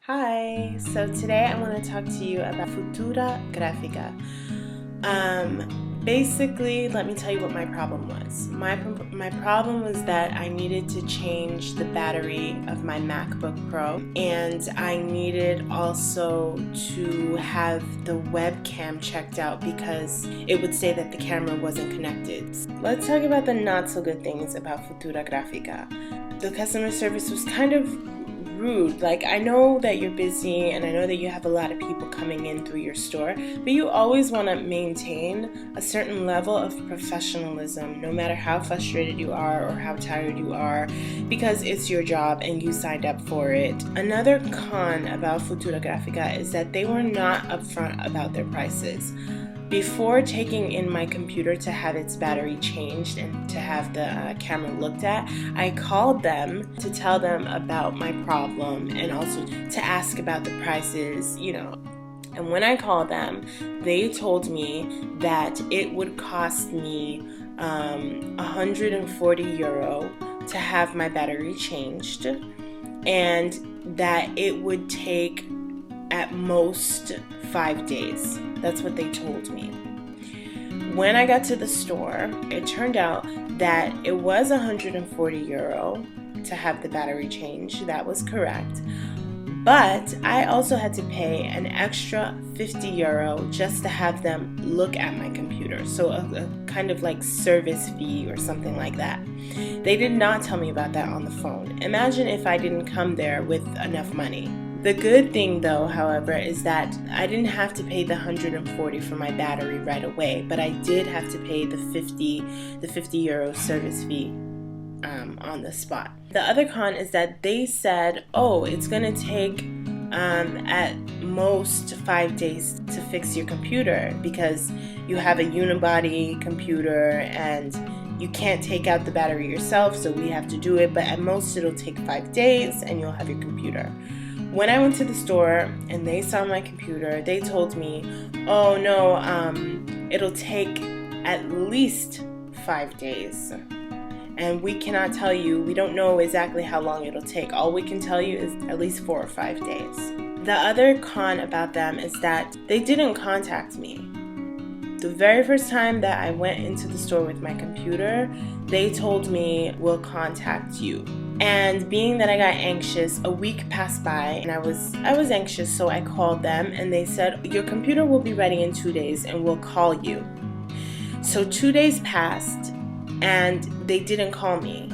Hi, so today I want to talk to you about Futura Grafica. Basically, let me tell you what my problem was. My problem was that I needed to change the battery of my MacBook Pro, and I needed also to have the webcam checked out because it would say that the camera wasn't connected. Let's talk about the not so good things about Futura Grafica. The customer service was kind of rude. Like, I know that you're busy and I know that you have a lot of people coming in through your store, but you always want to maintain a certain level of professionalism no matter how frustrated you are or how tired you are, because it's your job and you signed up for it. Another con about Futura Grafica is that they were not upfront about their prices. Before taking in my computer to have its battery changed and to have the camera looked at, I called them to tell them about my problem and also to ask about the prices, And when I called them, they told me that it would cost me €140 to have my battery changed, and that it would take at most 5 days. That's what they told me. When I got to the store, it turned out that it was €140 to have the battery changed. That was correct. But I also had to pay an extra €50 just to have them look at my computer. So a kind of like service fee or something like that. They did not tell me about that on the phone. Imagine if I didn't come there with enough money. The good thing though, however, is that I didn't have to pay the €140 for my battery right away, but I did have to pay the €50 service fee on the spot. The other con is that they said, it's gonna take at most 5 days to fix your computer because you have a unibody computer and you can't take out the battery yourself, so we have to do it, but at most it'll take 5 days and you'll have your computer. When I went to the store and they saw my computer, they told me, oh no, it'll take at least 5 days. And we cannot tell you, we don't know exactly how long it'll take. All we can tell you is at least 4 or 5 days. The other con about them is that they didn't contact me. The very first time that I went into the store with my computer, they told me, we'll contact you. And being that I got anxious, a week passed by and I was anxious, so I called them and they said, your computer will be ready in 2 days and we'll call you. So 2 days passed and they didn't call me.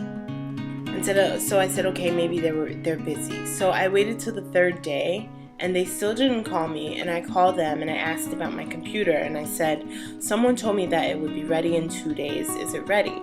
So I said, okay, maybe they're busy. So I waited till the third day and they still didn't call me, and I called them and I asked about my computer and I said, someone told me that it would be ready in 2 days. Is it ready?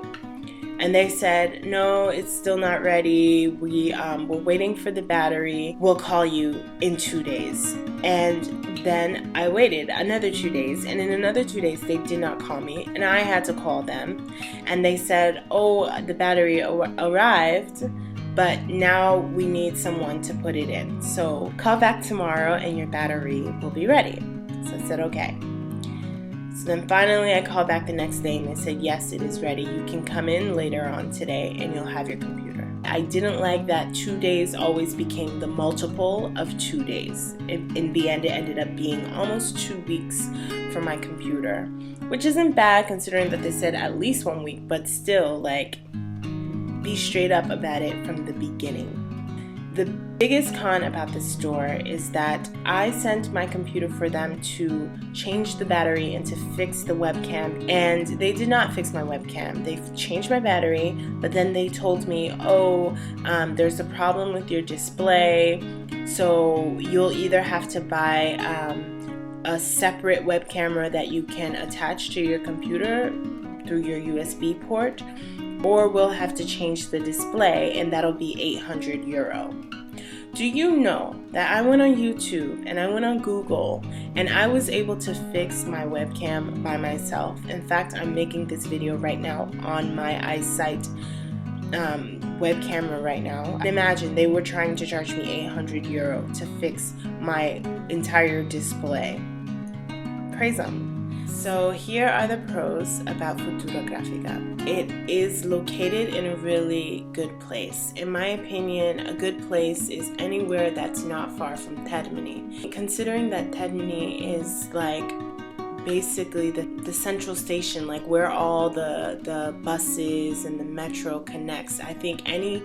And they said, no, it's still not ready. We're waiting for the battery. We'll call you in 2 days. And then I waited another 2 days, and in another 2 days they did not call me, and I had to call them. And they said, the battery arrived, but now we need someone to put it in. So call back tomorrow and your battery will be ready. So I said, okay. So then finally I called back the next day and they said, yes, it is ready. You can come in later on today and you'll have your computer. I didn't like that 2 days always became the multiple of 2 days. In the end, it ended up being almost 2 weeks for my computer, which isn't bad considering that they said at least 1 week, but still, be straight up about it from the beginning. The biggest con about the store is that I sent my computer for them to change the battery and to fix the webcam, and they did not fix my webcam. They changed my battery, but then they told me, there's a problem with your display, so you'll either have to buy a separate web camera that you can attach to your computer through your USB port, or we'll have to change the display, and that'll be €800. Do you know that I went on YouTube and I went on Google and I was able to fix my webcam by myself? In fact, I'm making this video right now on my iSight web camera right now. Imagine they were trying to charge me €800 to fix my entire display. Praise them. So here are the pros about Futura Grafica. It is located in a really good place. In my opinion, a good place is anywhere that's not far from Termini. Considering that Termini is like basically the central station, like where all the buses and the metro connects, I think any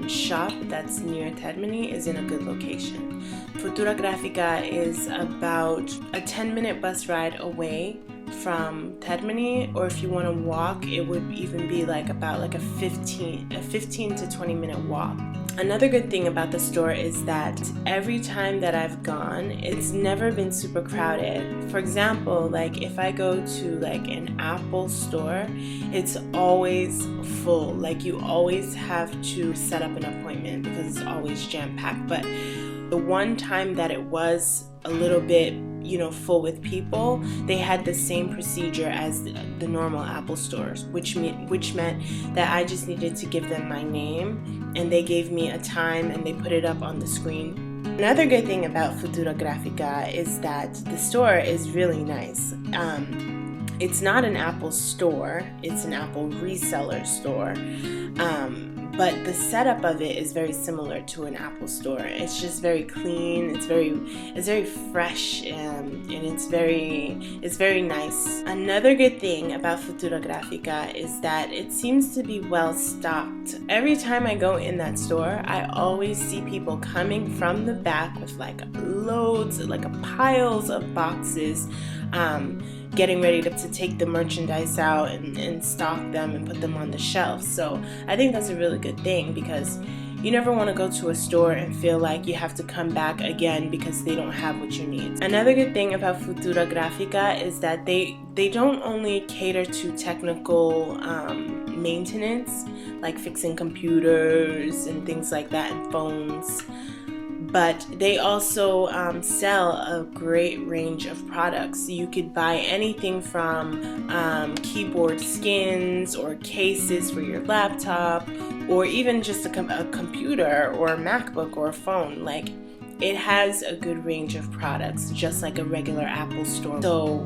shop that's near Termini is in a good location. Futura Grafica is about a 10-minute bus ride away from Termini, or if you want to walk, it would even be like about a 15 to 20 minute walk. Another good thing about the store is that every time that I've gone, it's never been super crowded. For example, like if I go to like an Apple store, it's always full. Like you always have to set up an appointment because it's always jam-packed. But the one time that it was a little bit, full with people, they had the same procedure as the normal Apple stores, which meant that I just needed to give them my name, and they gave me a time and they put it up on the screen. Another good thing about Futura Grafica is that the store is really nice. It's not an Apple store, it's an Apple reseller store. But the setup of it is very similar to an Apple store. It's just very clean. It's very fresh, and it's very nice. Another good thing about Futura Grafica is that it seems to be well stocked. Every time I go in that store, I always see people coming from the back with like loads, like piles of boxes, getting ready to take the merchandise out and stock them and put them on the shelf. So I think that's a really good thing, because you never want to go to a store and feel like you have to come back again because they don't have what you need. Another good thing about Futura Grafica is that they don't only cater to technical maintenance, like fixing computers and things like that and phones, but they also sell a great range of products. You could buy anything from keyboard skins or cases for your laptop, or even just a computer or a MacBook or a phone. Like, it has a good range of products, just like a regular Apple store. So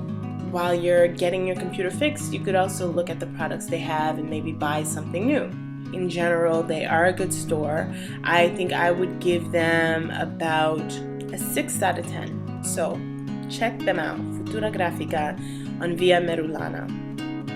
while you're getting your computer fixed, you could also look at the products they have and maybe buy something new. In general, they are a good store. I think I would give them about a 6 out of 10. So check them out. Futura Grafica on Via Merulana.